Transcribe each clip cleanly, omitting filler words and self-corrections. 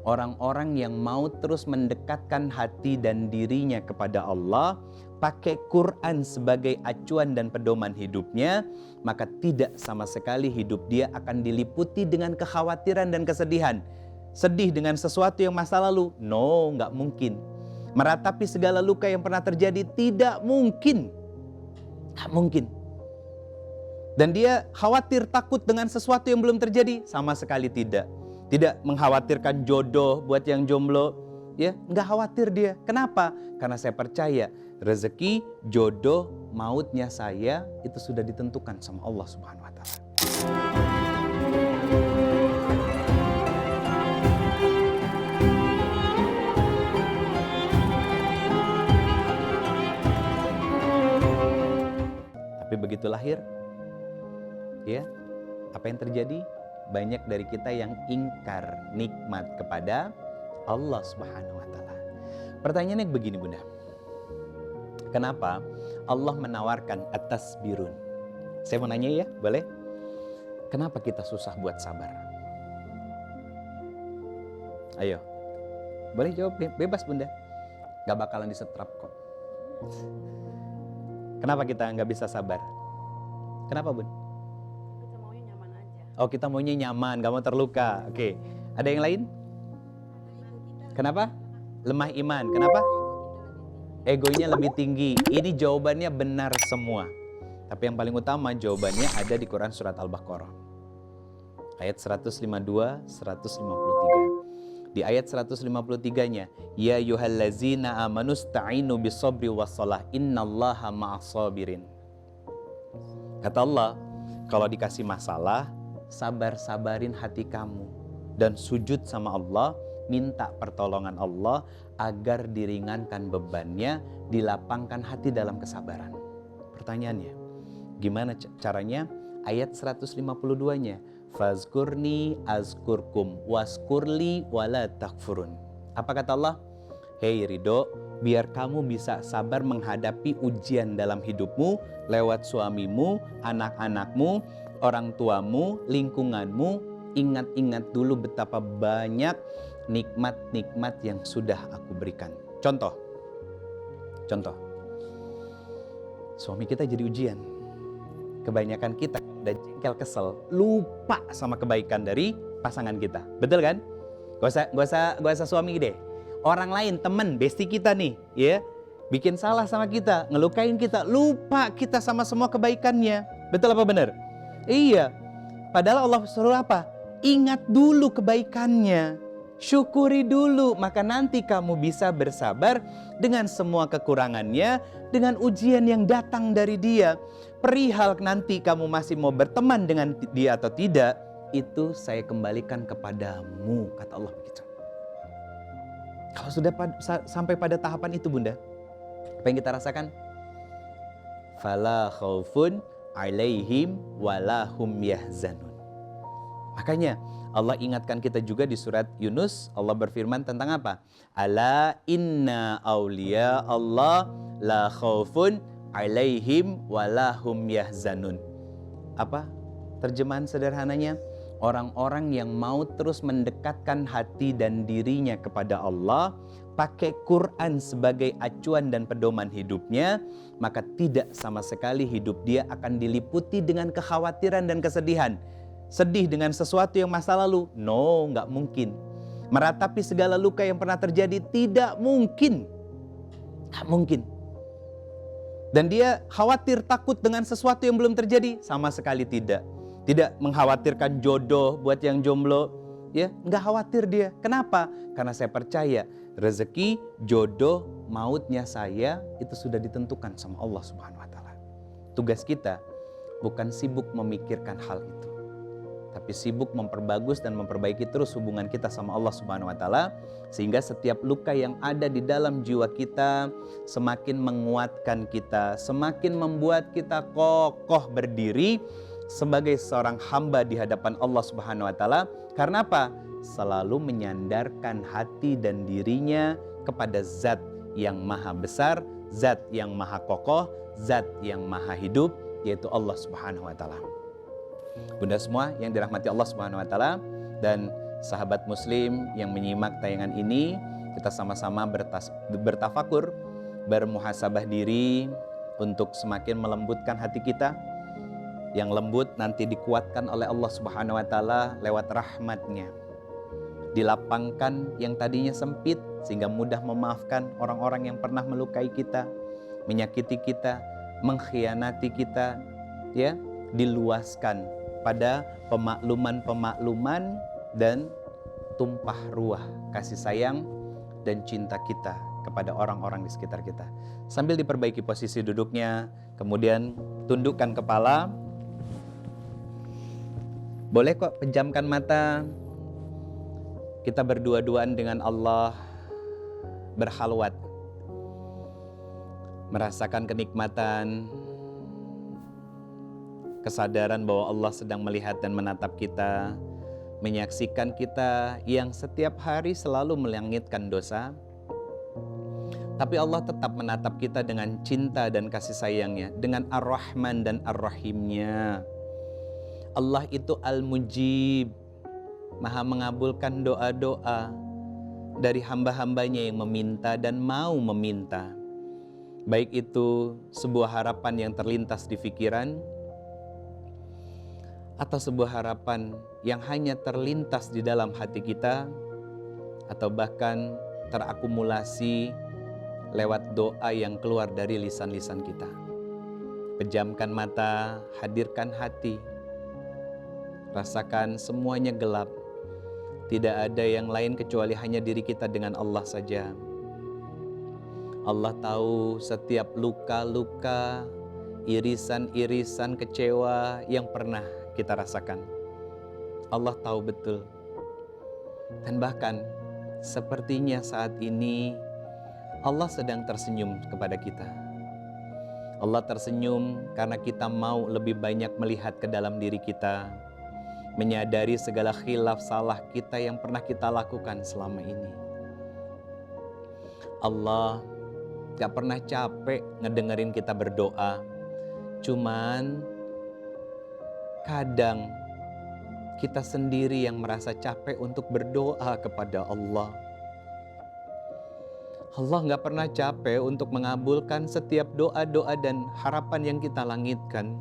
Orang-orang yang mau terus mendekatkan hati dan dirinya kepada Allah, pakai Quran sebagai acuan dan pedoman hidupnya, maka tidak sama sekali hidup dia akan diliputi dengan kekhawatiran dan kesedihan. Sedih dengan sesuatu yang masa lalu? No, nggak mungkin. Meratapi segala luka yang pernah terjadi? Tidak mungkin. Nggak mungkin. Dan dia khawatir, takut dengan sesuatu yang belum terjadi? Sama sekali tidak. Tidak mengkhawatirkan jodoh buat yang jomblo, ya, nggak khawatir dia. Kenapa? Karena saya percaya rezeki, jodoh, mautnya saya itu sudah ditentukan sama Allah Subhanahu wa taala. Tapi begitu lahir, ya, apa yang terjadi? Banyak dari kita yang ingkar nikmat kepada Allah Subhanahu wa taala. Pertanyaannya begini, Bunda. Kenapa Allah menawarkan at-tasbirun? Saya mau nanya ya, boleh? Kenapa kita susah buat sabar? Ayo. Boleh jawab, bebas Bunda. Gak bakalan disetrap kok. Kenapa kita nggak bisa sabar? Kenapa, Bun? Oh, kita maunya nyaman, gak mau terluka. Oke. Ada yang lain? Kenapa? Lemah iman. Kenapa? Egonya lebih tinggi. Ini jawabannya benar semua. Tapi yang paling utama jawabannya ada di Quran surat Al-Baqarah. Ayat 152, 153. Di ayat 153-nya, ya ayyuhallazina amanu sta'inu bis-sabri was-shalah innallaha ma'as-sabirin. Kata Allah, kalau dikasih masalah, sabar-sabarin hati kamu dan sujud sama Allah, minta pertolongan Allah agar diringankan bebannya, dilapangkan hati dalam kesabaran. Pertanyaannya, gimana caranya? Ayat 152-nya, fazkurni azkurkum waskurli wala takfurun. Apa kata Allah? Hei Ridho, biar kamu bisa sabar menghadapi ujian dalam hidupmu lewat suamimu, anak-anakmu, orang tuamu, lingkunganmu. Ingat-ingat dulu betapa banyak nikmat-nikmat yang sudah aku berikan. Contoh, suami kita jadi ujian. Kebanyakan kita udah jengkel, kesel, lupa sama kebaikan dari pasangan kita. Betul kan? Gak usah suami deh. Orang lain, teman, bestie kita nih, ya, bikin salah sama kita, ngelukain kita, lupa kita sama semua kebaikannya. Betul apa benar? Iya. Padahal Allah suruh apa? Ingat dulu kebaikannya. Syukuri dulu, maka nanti kamu bisa bersabar dengan semua kekurangannya, dengan ujian yang datang dari dia. Perihal nanti kamu masih mau berteman dengan dia atau tidak, itu saya kembalikan kepadamu, kata Allah begitu. Kalau sudah sampai pada tahapan itu, Bunda, apa yang kita rasakan? Fala khaufun alaihim walahum yahzanun. Makanya Allah ingatkan kita juga di surat Yunus. Allah berfirman tentang apa? Ala inna awliya Allah la khaufun alaihim walahum yahzanun. Apa terjemahan sederhananya? Orang-orang yang mau terus mendekatkan hati dan dirinya kepada Allah, pakai Quran sebagai acuan dan pedoman hidupnya, maka tidak sama sekali hidup dia akan diliputi dengan kekhawatiran dan kesedihan. Sedih dengan sesuatu yang masa lalu? No, nggak mungkin. Meratapi segala luka yang pernah terjadi? Tidak mungkin. Nggak mungkin. Dan dia khawatir, takut dengan sesuatu yang belum terjadi? Sama sekali tidak. Tidak mengkhawatirkan jodoh buat yang jomblo, ya, nggak khawatir dia. Kenapa? Karena saya percaya rezeki, jodoh, mautnya saya itu sudah ditentukan sama Allah Subhanahu wa taala. Tugas kita bukan sibuk memikirkan hal itu, tapi sibuk memperbagus dan memperbaiki terus hubungan kita sama Allah Subhanahu wa taala, sehingga setiap luka yang ada di dalam jiwa kita semakin menguatkan kita, semakin membuat kita kokoh berdiri sebagai seorang hamba di hadapan Allah Subhanahu wa taala. Karena apa? Selalu menyandarkan hati dan dirinya kepada zat yang maha besar, zat yang maha kokoh, zat yang maha hidup, yaitu Allah Subhanahu wa taala. Bunda semua yang dirahmati Allah Subhanahu wa taala, dan sahabat muslim yang menyimak tayangan ini, kita sama-sama bertafakur, bermuhasabah diri untuk semakin melembutkan hati kita. Yang lembut nanti dikuatkan oleh Allah Subhanahu wa Ta'ala lewat rahmat-Nya. Dilapangkan yang tadinya sempit sehingga mudah memaafkan orang-orang yang pernah melukai kita, menyakiti kita, mengkhianati kita, ya, diluaskan pada pemakluman-pemakluman dan tumpah ruah kasih sayang dan cinta kita kepada orang-orang di sekitar kita. Sambil diperbaiki posisi duduknya, kemudian tundukkan kepala. Boleh kok pejamkan mata. Kita berdua-duaan dengan Allah, berhalwat, merasakan kenikmatan, kesadaran bahwa Allah sedang melihat dan menatap kita, menyaksikan kita yang setiap hari selalu melangitkan dosa, tapi Allah tetap menatap kita dengan cinta dan kasih sayangnya, dengan Ar-Rahman dan Ar-Rahimnya. Allah itu Al-Mujib, Maha mengabulkan doa-doa dari hamba-hambanya yang meminta dan mau meminta. Baik itu sebuah harapan yang terlintas di pikiran, atau sebuah harapan yang hanya terlintas di dalam hati kita, atau bahkan terakumulasi lewat doa yang keluar dari lisan-lisan kita. Pejamkan mata, hadirkan hati. Rasakan semuanya gelap. Tidak ada yang lain kecuali hanya diri kita dengan Allah saja. Allah tahu setiap luka-luka, irisan-irisan kecewa yang pernah kita rasakan. Allah tahu betul. Dan bahkan sepertinya saat ini Allah sedang tersenyum kepada kita. Allah tersenyum karena kita mau lebih banyak melihat ke dalam diri kita, menyadari segala khilaf salah kita yang pernah kita lakukan selama ini. Allah gak pernah capek ngedengerin kita berdoa. Cuman kadang kita sendiri yang merasa capek untuk berdoa kepada Allah. Allah gak pernah capek untuk mengabulkan setiap doa-doa dan harapan yang kita langitkan.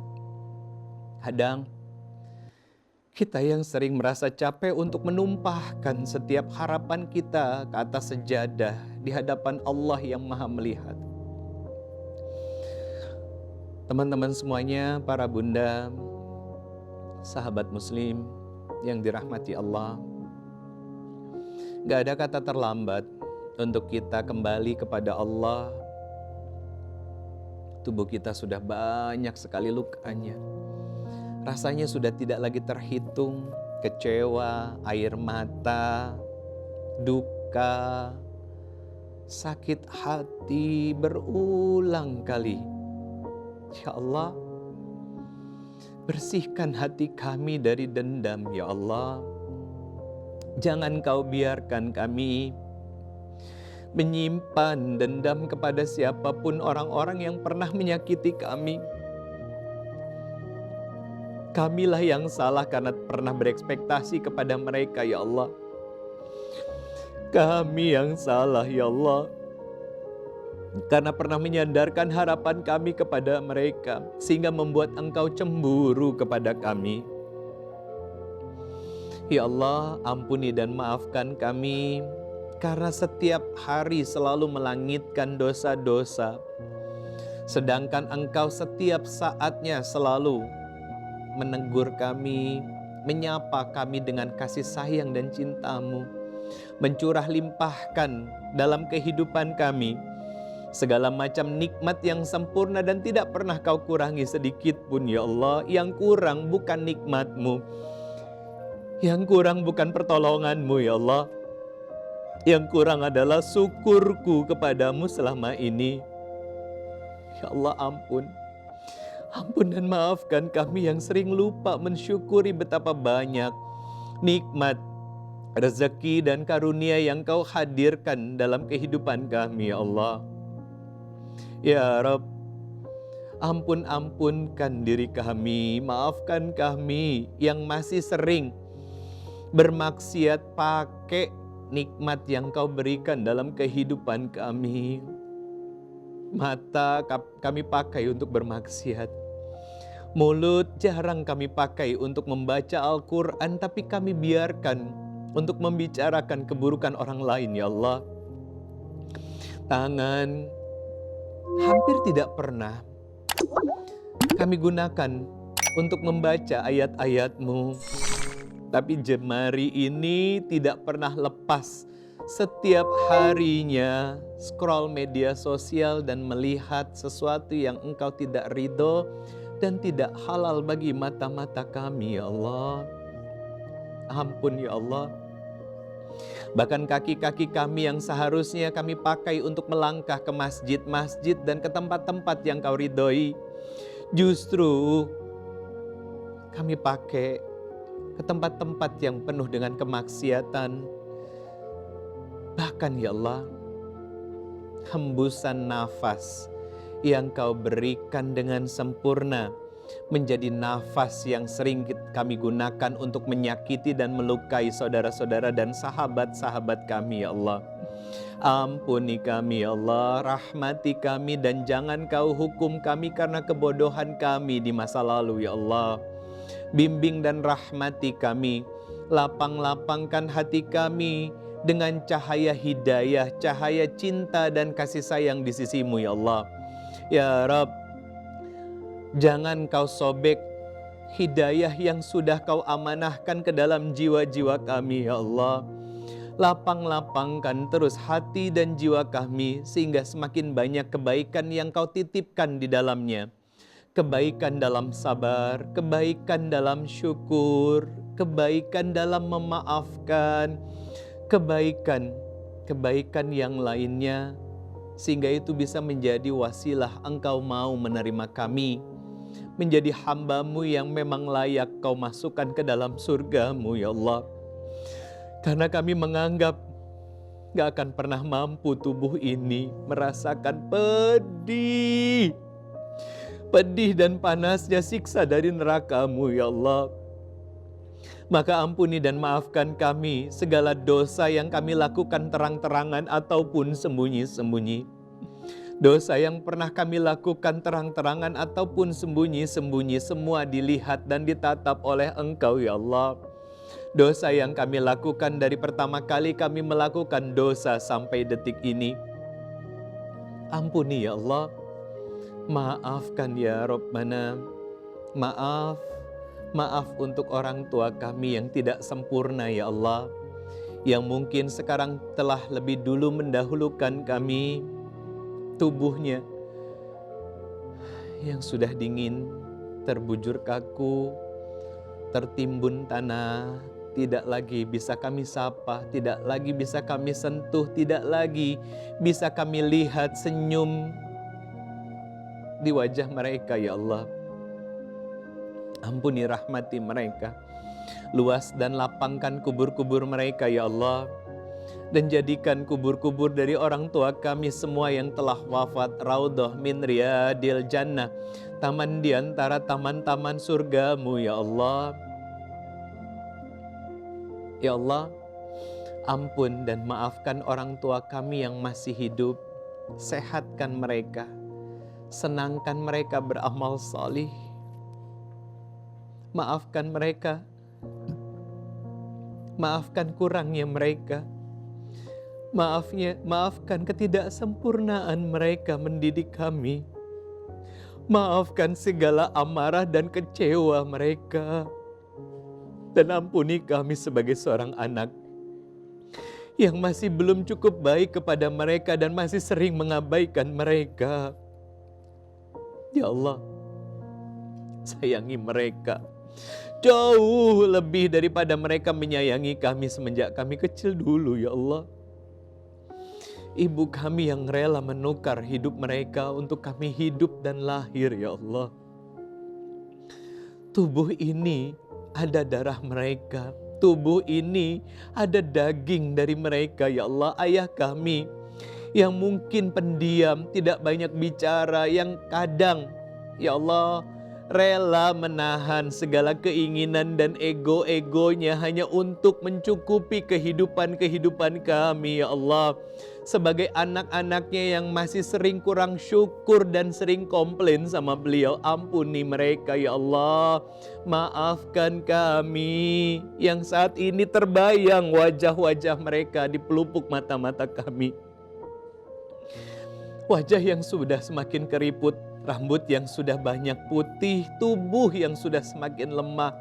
Kadang kita yang sering merasa capek untuk menumpahkan setiap harapan kita ke atas sejadah di hadapan Allah yang Maha melihat. Teman-teman semuanya, para bunda, sahabat muslim yang dirahmati Allah, gak ada kata terlambat untuk kita kembali kepada Allah. Tubuh kita sudah banyak sekali lukanya. Rasanya sudah tidak lagi terhitung, kecewa, air mata, duka, sakit hati berulang kali. Ya Allah, bersihkan hati kami dari dendam, ya Allah. Jangan Kau biarkan kami menyimpan dendam kepada siapapun orang-orang yang pernah menyakiti kami. Kamilah yang salah karena pernah berekspektasi kepada mereka, ya Allah. Kami yang salah, ya Allah, karena pernah menyandarkan harapan kami kepada mereka, sehingga membuat Engkau cemburu kepada kami. Ya Allah, ampuni dan maafkan kami, karena setiap hari selalu melangitkan dosa-dosa, sedangkan Engkau setiap saatnya selalu menegur kami, menyapa kami dengan kasih sayang dan cinta-Mu, mencurah limpahkan dalam kehidupan kami segala macam nikmat yang sempurna dan tidak pernah Kau kurangi sedikit pun, ya Allah. Yang kurang bukan nikmat-Mu, yang kurang bukan pertolongan-Mu, ya Allah. Yang kurang adalah syukurku kepadamu selama ini. Ya Allah, ampun. Ampun dan maafkan kami yang sering lupa mensyukuri betapa banyak nikmat, rezeki dan karunia yang Kau hadirkan dalam kehidupan kami, ya Allah. Ya Rabb, ampunkan diri kami, maafkan kami yang masih sering bermaksiat pakai nikmat yang Kau berikan dalam kehidupan kami. Mata kami pakai untuk bermaksiat. Mulut jarang kami pakai untuk membaca Al-Quran, tapi kami biarkan untuk membicarakan keburukan orang lain, ya Allah. Tangan hampir tidak pernah kami gunakan untuk membaca ayat-ayat-Mu. Tapi jemari ini tidak pernah lepas setiap harinya scroll media sosial dan melihat sesuatu yang Engkau tidak ridho dan tidak halal bagi mata-mata kami, ya Allah. Ampun ya Allah. Bahkan kaki-kaki kami yang seharusnya kami pakai untuk melangkah ke masjid-masjid dan ke tempat-tempat yang Kau ridhoi, justru kami pakai ke tempat-tempat yang penuh dengan kemaksiatan. Bahkan ya Allah, hembusan nafas yang Kau berikan dengan sempurna menjadi nafas yang sering kami gunakan untuk menyakiti dan melukai saudara-saudara dan sahabat-sahabat kami, ya Allah. Ampuni kami, ya Allah, rahmati kami, dan jangan Kau hukum kami karena kebodohan kami di masa lalu, ya Allah. Bimbing dan rahmati kami, lapang-lapangkan hati kami dengan cahaya hidayah, cahaya cinta dan kasih sayang di sisi-Mu, ya Allah. Ya Rabb, jangan Kau sobek hidayah yang sudah Kau amanahkan ke dalam jiwa-jiwa kami, ya Allah. Lapang-lapangkan terus hati dan jiwa kami sehingga semakin banyak kebaikan yang Kau titipkan di dalamnya. Kebaikan dalam sabar, kebaikan dalam syukur, kebaikan dalam memaafkan, kebaikan yang lainnya, sehingga itu bisa menjadi wasilah Engkau mau menerima kami menjadi hamba-Mu yang memang layak Kau masukkan ke dalam surga-Mu, ya Allah. Karena kami menganggap gak akan pernah mampu tubuh ini merasakan pedih dan panasnya siksa dari neraka-Mu, ya Allah. Maka ampuni dan maafkan kami segala dosa yang kami lakukan terang-terangan ataupun sembunyi-sembunyi. Dosa yang pernah kami lakukan terang-terangan ataupun sembunyi-sembunyi, semua dilihat dan ditatap oleh Engkau, ya Allah. Dosa yang kami lakukan dari pertama kali kami melakukan dosa sampai detik ini, ampuni ya Allah. Maafkan ya Rabbana. Maaf untuk orang tua kami yang tidak sempurna, ya Allah, yang mungkin sekarang telah lebih dulu mendahulukan kami. Tubuhnya yang sudah dingin, terbujur kaku, tertimbun tanah, tidak lagi bisa kami sapa, tidak lagi bisa kami sentuh, tidak lagi bisa kami lihat senyum di wajah mereka, ya Allah. Ampuni, rahmati mereka. Luas dan lapangkan kubur-kubur mereka, ya Allah. Dan jadikan kubur-kubur dari orang tua kami semua yang telah wafat raudhah min riyadil jannah, taman di antara taman-taman surga-Mu, ya Allah. Ya Allah, ampun dan maafkan orang tua kami yang masih hidup. Sehatkan mereka, senangkan mereka beramal salih. Maafkan mereka, maafkan kurangnya mereka. Maafkan ketidaksempurnaan mereka mendidik kami. Maafkan segala amarah dan kecewa mereka. Dan ampuni kami sebagai seorang anak yang masih belum cukup baik kepada mereka dan masih sering mengabaikan mereka. Ya Allah, sayangi mereka jauh lebih daripada mereka menyayangi kami semenjak kami kecil dulu, ya Allah. Ibu kami yang rela menukar hidup mereka untuk kami hidup dan lahir, ya Allah. Tubuh ini ada darah mereka, tubuh ini ada daging dari mereka, ya Allah. Ayah kami yang mungkin pendiam, tidak banyak bicara, yang kadang, ya Allah, rela menahan segala keinginan dan ego-egonya hanya untuk mencukupi kehidupan kami ya Allah. Sebagai anak-anaknya yang masih sering kurang syukur dan sering komplain sama beliau, ampuni mereka ya Allah. Maafkan kami yang saat ini terbayang wajah-wajah mereka di pelupuk mata-mata kami. Wajah yang sudah semakin keriput, rambut yang sudah banyak putih, tubuh yang sudah semakin lemah.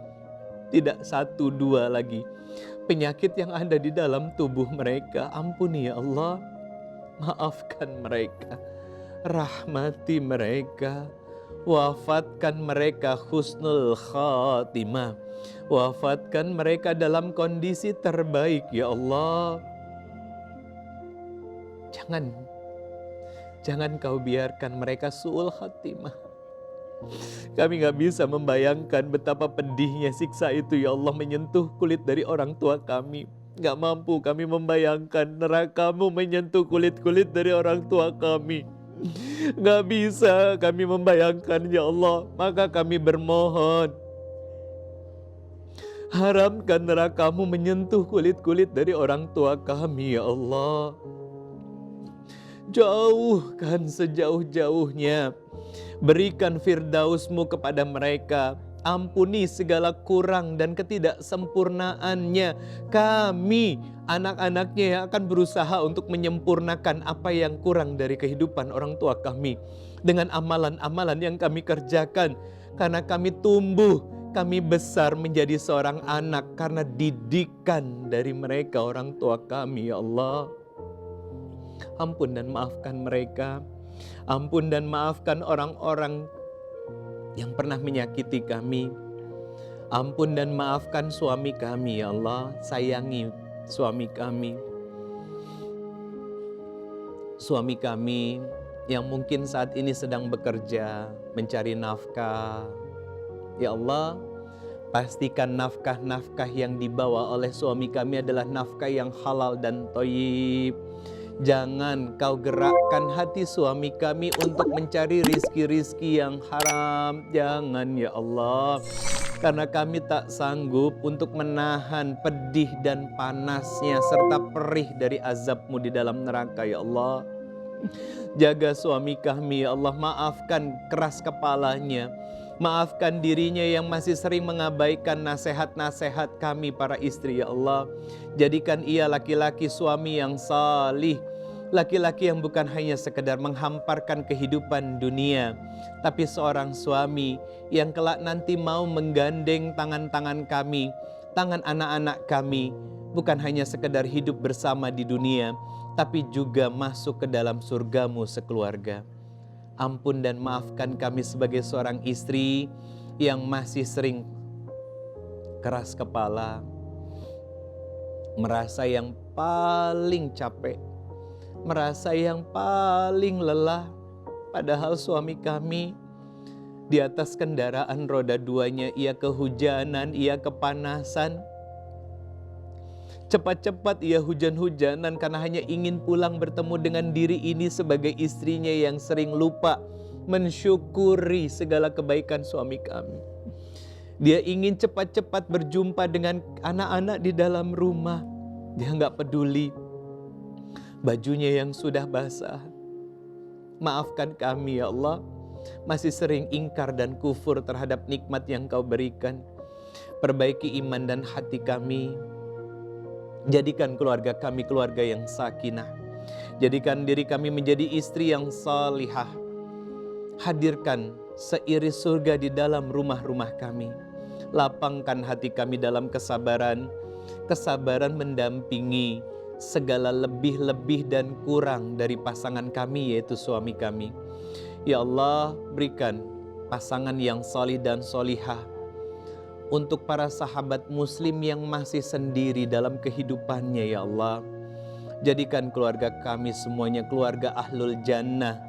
Tidak satu dua lagi penyakit yang ada di dalam tubuh mereka. Ampuni ya Allah. Maafkan mereka, rahmati mereka, wafatkan mereka husnul khatimah, wafatkan mereka dalam kondisi terbaik ya Allah. Jangan kau biarkan mereka su'ul khatimah. Kami gak bisa membayangkan betapa pedihnya siksa itu ya Allah menyentuh kulit dari orang tua kami. Gak mampu kami membayangkan nerakamu menyentuh kulit-kulit dari orang tua kami. Gak bisa kami membayangkan ya Allah. Maka kami bermohon, haramkan nerakamu menyentuh kulit-kulit dari orang tua kami ya Allah. Jauhkan sejauh-jauhnya. Berikan firdausmu kepada mereka. Ampuni segala kurang dan ketidaksempurnaannya. Kami, anak-anaknya yang akan berusaha untuk menyempurnakan apa yang kurang dari kehidupan orang tua kami. Dengan amalan-amalan yang kami kerjakan. Karena kami tumbuh, kami besar menjadi seorang anak. Karena didikan dari mereka orang tua kami ya Allah. Ampun dan maafkan mereka. Ampun dan maafkan orang-orang yang pernah menyakiti kami. Ampun dan maafkan suami kami ya Allah. Sayangi suami kami. Suami kami yang mungkin saat ini sedang bekerja, mencari nafkah. Ya Allah, pastikan nafkah-nafkah yang dibawa oleh suami kami adalah nafkah yang halal dan thayyib. Jangan kau gerakkan hati suami kami untuk mencari rizki-rizki yang haram. Jangan ya Allah. Karena kami tak sanggup untuk menahan pedih dan panasnya serta perih dari azab-Mu di dalam neraka ya Allah. Jaga suami kami ya Allah. Maafkan keras kepalanya. Maafkan dirinya yang masih sering mengabaikan nasihat-nasihat kami para istri ya Allah. Jadikan ia laki-laki suami yang salih. Laki-laki yang bukan hanya sekedar menghamparkan kehidupan dunia, tapi seorang suami yang kelak nanti mau menggandeng tangan-tangan kami, tangan anak-anak kami, bukan hanya sekedar hidup bersama di dunia, tapi juga masuk ke dalam surga-Mu sekeluarga. Ampun dan maafkan kami sebagai seorang istri yang masih sering keras kepala, merasa yang paling capek, merasa yang paling lelah. Padahal suami kami di atas kendaraan roda duanya, ia kehujanan, ia kepanasan. Cepat-cepat ia hujan-hujanan karena hanya ingin pulang bertemu dengan diri ini sebagai istrinya yang sering lupa mensyukuri segala kebaikan suami kami. Dia ingin cepat-cepat berjumpa dengan anak-anak di dalam rumah. Dia nggak peduli bajunya yang sudah basah. Maafkan kami ya Allah, masih sering ingkar dan kufur terhadap nikmat yang Kau berikan. Perbaiki iman dan hati kami. Jadikan keluarga kami keluarga yang sakinah. Jadikan diri kami menjadi istri yang salihah. Hadirkan seiris surga di dalam rumah-rumah kami. Lapangkan hati kami dalam kesabaran. Kesabaran mendampingi segala lebih-lebih dan kurang dari pasangan kami, yaitu suami kami. Ya Allah, berikan pasangan yang salih dan solihah. Untuk para sahabat muslim yang masih sendiri dalam kehidupannya ya Allah. Jadikan keluarga kami semuanya keluarga ahlul jannah,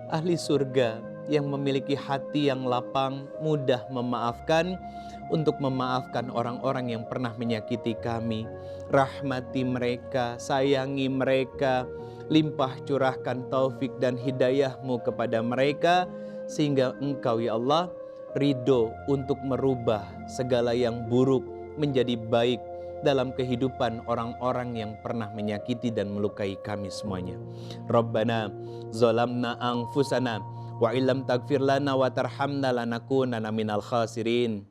ahli surga yang memiliki hati yang lapang, mudah memaafkan, untuk memaafkan orang-orang yang pernah menyakiti kami. Rahmati mereka, sayangi mereka, limpah curahkan taufik dan hidayah-Mu kepada mereka, sehingga Engkau ya Allah ridho untuk merubah segala yang buruk menjadi baik dalam kehidupan orang-orang yang pernah menyakiti dan melukai kami semuanya. Rabbana zalamna anfusana wa illam taghfir lana wa tarhamna lanakunanna minal khasirin.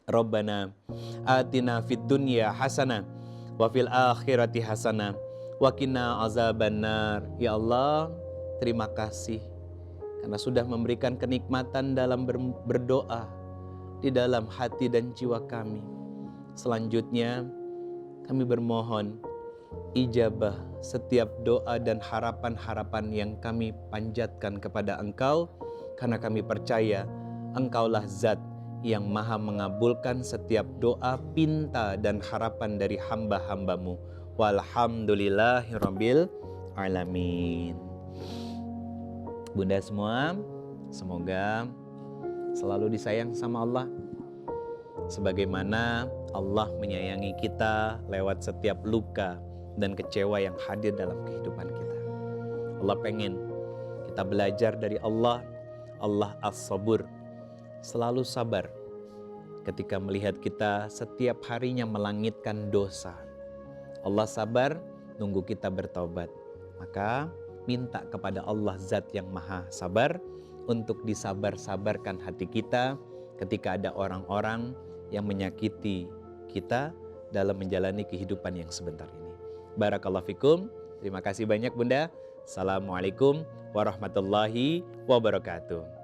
Rabbana atina fid dunya hasanah wa fil akhirati hasanah wa qina azabannar. Ya Allah, terima kasih karena sudah memberikan kenikmatan dalam berdoa di dalam hati dan jiwa kami. Selanjutnya kami bermohon ijabah setiap doa dan harapan-harapan yang kami panjatkan kepada Engkau, karena kami percaya Engkaulah zat yang maha mengabulkan setiap doa, pinta dan harapan dari hamba-hambamu. Walhamdulillahirabbil alamin. Bunda semua, semoga selalu disayang sama Allah, sebagaimana Allah menyayangi kita lewat setiap luka dan kecewa yang hadir dalam kehidupan kita. Allah pengen kita belajar dari Allah. Allah as-sabur, selalu sabar ketika melihat kita setiap harinya melangitkan dosa. Allah sabar nunggu kita bertobat. Maka minta kepada Allah zat yang maha sabar untuk disabar-sabarkan hati kita ketika ada orang-orang yang menyakiti kita dalam menjalani kehidupan yang sebentar ini. Barakallahu fikum. Terima kasih banyak Bunda. Assalamualaikum warahmatullahi wabarakatuh.